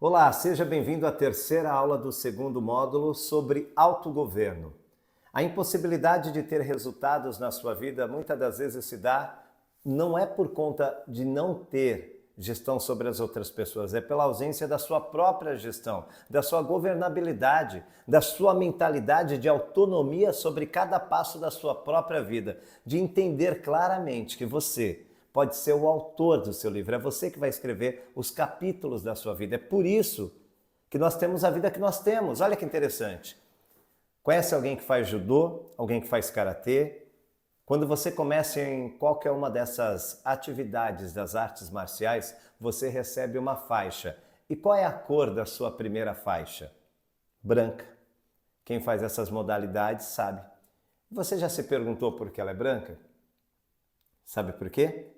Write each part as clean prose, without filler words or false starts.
Olá, seja bem-vindo à terceira aula do segundo módulo sobre autogoverno. A impossibilidade de ter resultados na sua vida muitas das vezes se dá não é por conta de não ter gestão sobre as outras pessoas, é pela ausência da sua própria gestão, da sua governabilidade, da sua mentalidade de autonomia sobre cada passo da sua própria vida, de entender claramente que você pode ser o autor do seu livro, é você que vai escrever os capítulos da sua vida. É por isso que nós temos a vida que nós temos. Olha que interessante. Conhece alguém que faz judô, alguém que faz karatê? Quando você começa em qualquer uma dessas atividades das artes marciais, você recebe uma faixa. E qual é a cor da sua primeira faixa? Branca. Quem faz essas modalidades sabe. Você já se perguntou por que ela é branca? Sabe por quê?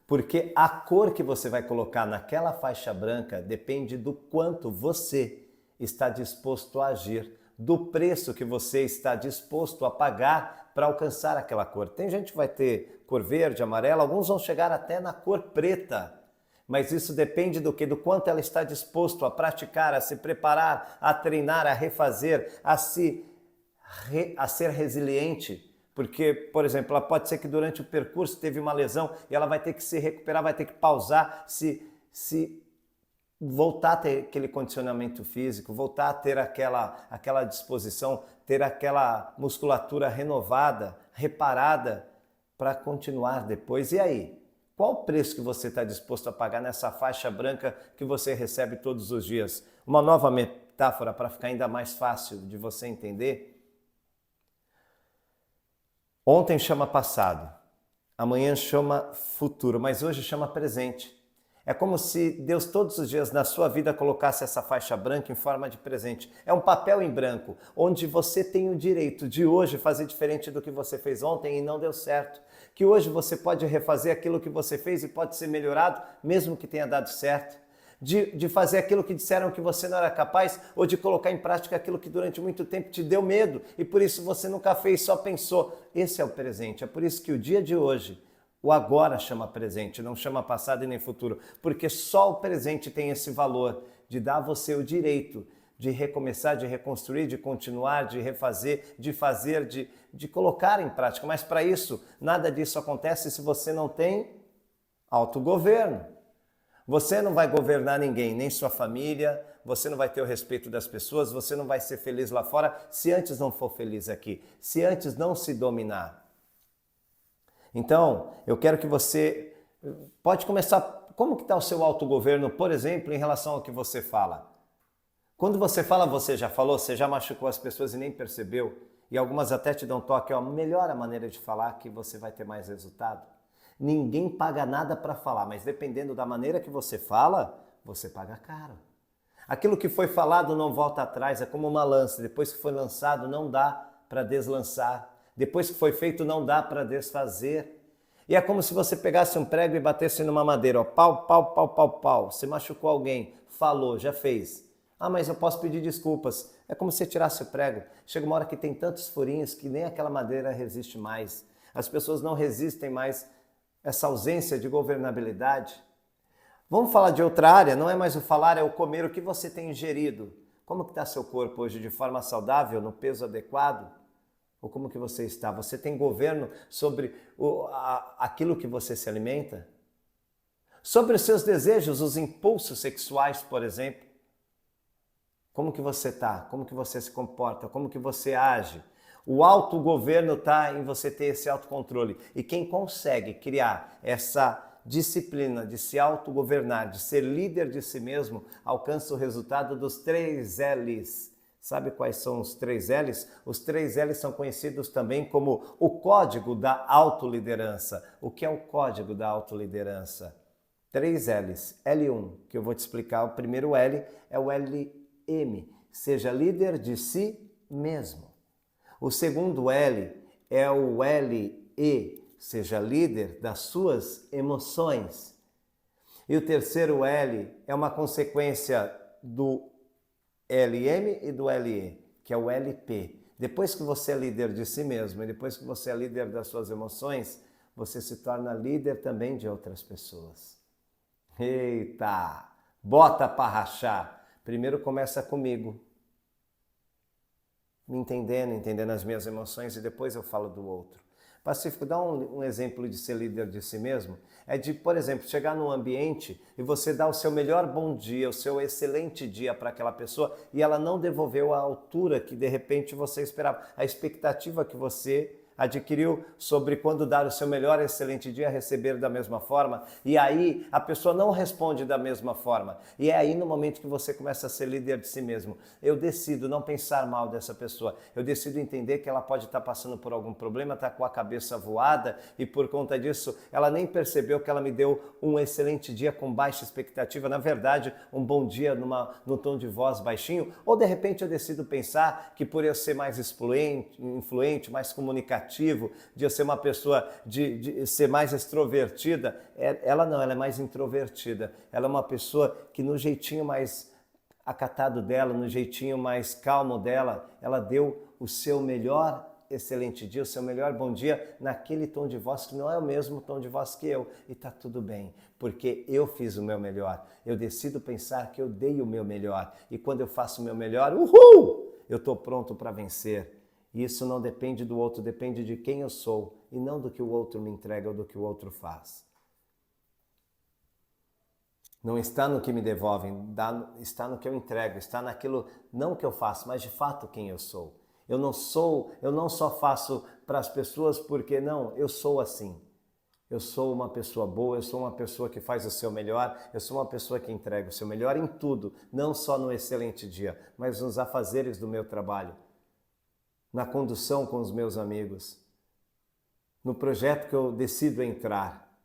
Porque a cor que você vai colocar naquela faixa branca depende do quanto você está disposto a agir, do preço que você está disposto a pagar para alcançar aquela cor. Tem gente que vai ter cor verde, amarela, alguns vão chegar até na cor preta. Mas isso depende do quê? Do quanto ela está disposto a praticar, a se preparar, a treinar, a refazer, a ser resiliente. Porque, por exemplo, ela pode ser que durante o percurso teve uma lesão e ela vai ter que se recuperar, vai ter que pausar, se voltar a ter aquele condicionamento físico, voltar a ter aquela disposição, ter aquela musculatura renovada, reparada para continuar depois. E aí? Qual o preço que você está disposto a pagar nessa faixa branca que você recebe todos os dias? Uma nova metáfora para ficar ainda mais fácil de você entender. Ontem chama passado, amanhã chama futuro, mas hoje chama presente. É como se Deus todos os dias na sua vida colocasse essa faixa branca em forma de presente. É um papel em branco, onde você tem o direito de hoje fazer diferente do que você fez ontem e não deu certo. Que hoje você pode refazer aquilo que você fez e pode ser melhorado, mesmo que tenha dado certo. De fazer aquilo que disseram que você não era capaz ou de colocar em prática aquilo que durante muito tempo te deu medo e por isso você nunca fez, só pensou. Esse é o presente, é por isso que o dia de hoje, o agora chama presente, não chama passado e nem futuro, porque só o presente tem esse valor de dar a você o direito de recomeçar, de reconstruir, de continuar, de refazer, de fazer, de colocar em prática. Mas para isso, nada disso acontece se você não tem autogoverno. Você não vai governar ninguém, nem sua família, você não vai ter o respeito das pessoas, você não vai ser feliz lá fora se antes não for feliz aqui, se antes não se dominar. Então, eu quero que você pode começar, como que está o seu autogoverno, por exemplo, em relação ao que você fala? Quando você fala, você já falou, você já machucou as pessoas e nem percebeu, e algumas até te dão toque, ó, melhora a maneira de falar que você vai ter mais resultado. Ninguém paga nada para falar, mas dependendo da maneira que você fala, você paga caro. Aquilo que foi falado não volta atrás, é como uma lança. Depois que foi lançado, não dá para deslançar. Depois que foi feito, não dá para desfazer. E é como se você pegasse um prego e batesse numa madeira. Ó, pau, pau, pau, pau, pau. Você machucou alguém, falou, já fez. Ah, mas eu posso pedir desculpas. É como se você tirasse o prego. Chega uma hora que tem tantos furinhos que nem aquela madeira resiste mais. As pessoas não resistem mais essa ausência de governabilidade. Vamos falar de outra área, não é mais o falar, é o comer, o que você tem ingerido. Como que está seu corpo hoje, de forma saudável, no peso adequado? Ou como que você está? Você tem governo sobre aquilo que você se alimenta? Sobre os seus desejos, os impulsos sexuais, por exemplo? Como que você está? Como que você se comporta? Como que você age? O autogoverno está em você ter esse autocontrole. E quem consegue criar essa disciplina de se autogovernar, de ser líder de si mesmo, alcança o resultado dos 3 L's. Sabe quais são os 3 L's? Os 3 L's são conhecidos também como o código da autoliderança. O que é o código da autoliderança? 3 L's. L1, que eu vou te explicar. O primeiro L é o LM. Seja líder de si mesmo. O segundo L é o LE, seja líder das suas emoções. E o terceiro L é uma consequência do LM e do LE, que é o LP. Depois que você é líder de si mesmo e depois que você é líder das suas emoções, você se torna líder também de outras pessoas. Eita! Bota para rachar! Primeiro começa comigo, me entendendo as minhas emoções, e depois eu falo do outro. Pacífico, dá um exemplo de ser líder de si mesmo. É de, por exemplo, chegar num ambiente e você dá o seu melhor bom dia, o seu excelente dia para aquela pessoa e ela não devolveu a altura que de repente você esperava, a expectativa que você adquiriu sobre quando dar o seu melhor excelente dia, receber da mesma forma, e aí a pessoa não responde da mesma forma. E é aí no momento que você começa a ser líder de si mesmo. Eu decido não pensar mal dessa pessoa, eu decido entender que ela pode estar passando por algum problema, está com a cabeça voada e por conta disso ela nem percebeu que ela me deu um excelente dia com baixa expectativa, na verdade um bom dia no tom de voz baixinho, ou de repente eu decido pensar que por eu ser mais influente, mais comunicativo, de eu ser uma pessoa, de ser mais extrovertida, ela não, ela é mais introvertida. Ela é uma pessoa que no jeitinho mais acatado dela, no jeitinho mais calmo dela, ela deu o seu melhor excelente dia, o seu melhor bom dia naquele tom de voz que não é o mesmo tom de voz que eu. E tá tudo bem, porque eu fiz o meu melhor. Eu decido pensar que eu dei o meu melhor. E quando eu faço o meu melhor, uhul! Eu estou pronto para vencer. Isso não depende do outro, depende de quem eu sou e não do que o outro me entrega ou do que o outro faz. Não está no que me devolvem, está no que eu entrego, está naquilo não que eu faço, mas de fato quem eu sou. Eu não só faço para as pessoas porque não, eu sou assim. Eu sou uma pessoa boa, eu sou uma pessoa que faz o seu melhor, eu sou uma pessoa que entrega o seu melhor em tudo, não só no excelente dia, mas nos afazeres do meu trabalho, na condução com os meus amigos, no projeto que eu decido entrar.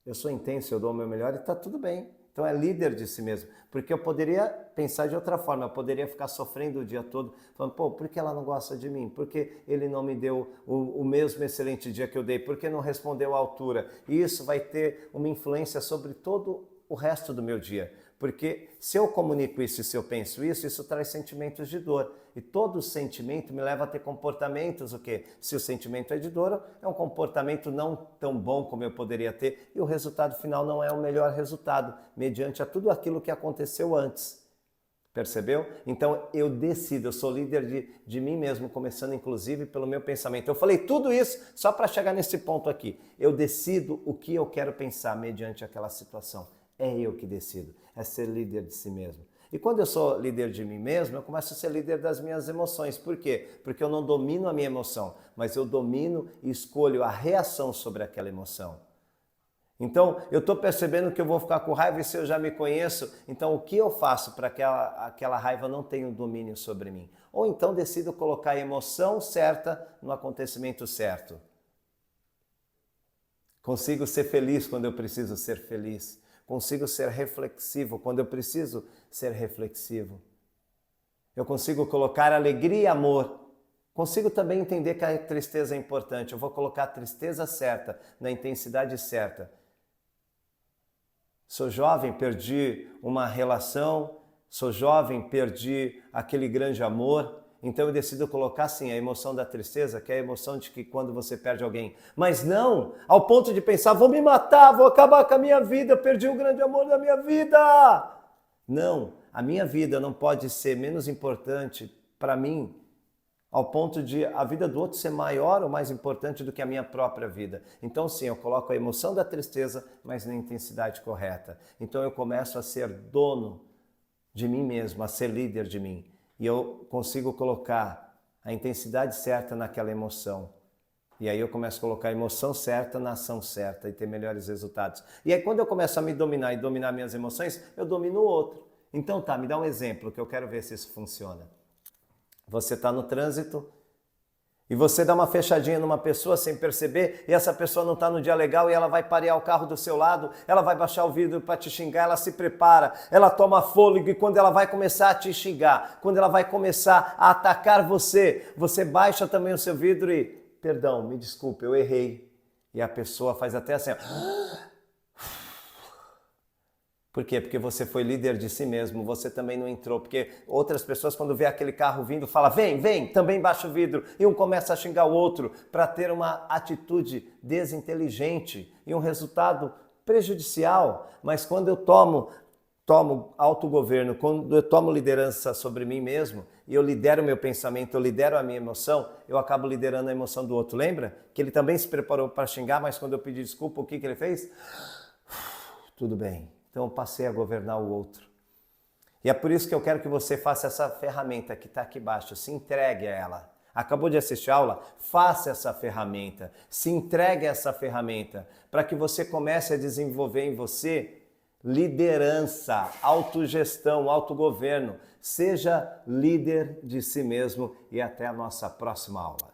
Eu sou intenso, eu dou o meu melhor e está tudo bem. Então é líder de si mesmo. Porque eu poderia pensar de outra forma, eu poderia ficar sofrendo o dia todo, falando, pô, por que ela não gosta de mim? Por que ele não me deu o mesmo excelente dia que eu dei? Por que não respondeu à altura? E isso vai ter uma influência sobre todo o resto do meu dia. Porque se eu comunico isso e se eu penso isso, isso traz sentimentos de dor. E todo sentimento me leva a ter comportamentos, o quê? Se o sentimento é de dor, é um comportamento não tão bom como eu poderia ter, e o resultado final não é o melhor resultado, mediante a tudo aquilo que aconteceu antes. Percebeu? Então eu decido, eu sou líder de mim mesmo, começando inclusive pelo meu pensamento. Eu falei tudo isso só para chegar nesse ponto aqui. Eu decido o que eu quero pensar mediante aquela situação. É eu que decido, é ser líder de si mesmo. E quando eu sou líder de mim mesmo, eu começo a ser líder das minhas emoções. Por quê? Porque eu não domino a minha emoção, mas eu domino e escolho a reação sobre aquela emoção. Então, eu estou percebendo que eu vou ficar com raiva e se eu já me conheço, então o que eu faço para que aquela raiva não tenha um domínio sobre mim? Ou então decido colocar a emoção certa no acontecimento certo. Consigo ser feliz quando eu preciso ser feliz. Consigo ser reflexivo quando eu preciso ser reflexivo. Eu consigo colocar alegria e amor. Consigo também entender que a tristeza é importante. Eu vou colocar a tristeza certa, na intensidade certa. Sou jovem, perdi uma relação. Sou jovem, perdi aquele grande amor. Então eu decido colocar sim a emoção da tristeza, que é a emoção de que quando você perde alguém. Mas não ao ponto de pensar, vou me matar, vou acabar com a minha vida, perdi o grande amor da minha vida. Não, a minha vida não pode ser menos importante para mim, ao ponto de a vida do outro ser maior ou mais importante do que a minha própria vida. Então sim, eu coloco a emoção da tristeza, mas na intensidade correta. Então eu começo a ser dono de mim mesmo, a ser líder de mim. E eu consigo colocar a intensidade certa naquela emoção. E aí eu começo a colocar a emoção certa na ação certa e ter melhores resultados. E aí quando eu começo a me dominar e dominar minhas emoções, eu domino o outro. Então tá, me dá um exemplo que eu quero ver se isso funciona. Você está no trânsito e você dá uma fechadinha numa pessoa sem perceber e essa pessoa não está no dia legal e ela vai parear o carro do seu lado, ela vai baixar o vidro para te xingar, ela se prepara, ela toma fôlego e quando ela vai começar a te xingar, quando ela vai começar a atacar você, você baixa também o seu vidro e, perdão, me desculpe, eu errei. E a pessoa faz até assim, ó. Por quê? Porque você foi líder de si mesmo, você também não entrou, porque outras pessoas quando vê aquele carro vindo, fala, vem, vem, também baixa o vidro, e um começa a xingar o outro para ter uma atitude desinteligente e um resultado prejudicial. Mas quando eu tomo tomo autogoverno, quando eu tomo liderança sobre mim mesmo, e eu lidero o meu pensamento, eu lidero a minha emoção, eu acabo liderando a emoção do outro. Lembra? Que ele também se preparou para xingar, mas quando eu pedi desculpa, o que ele fez? Tudo bem. Então eu passei a governar o outro. E é por isso que eu quero que você faça essa ferramenta que está aqui embaixo, se entregue a ela. Acabou de assistir a aula? Faça essa ferramenta, se entregue a essa ferramenta, para que você comece a desenvolver em você liderança, autogestão, autogoverno. Seja líder de si mesmo e até a nossa próxima aula.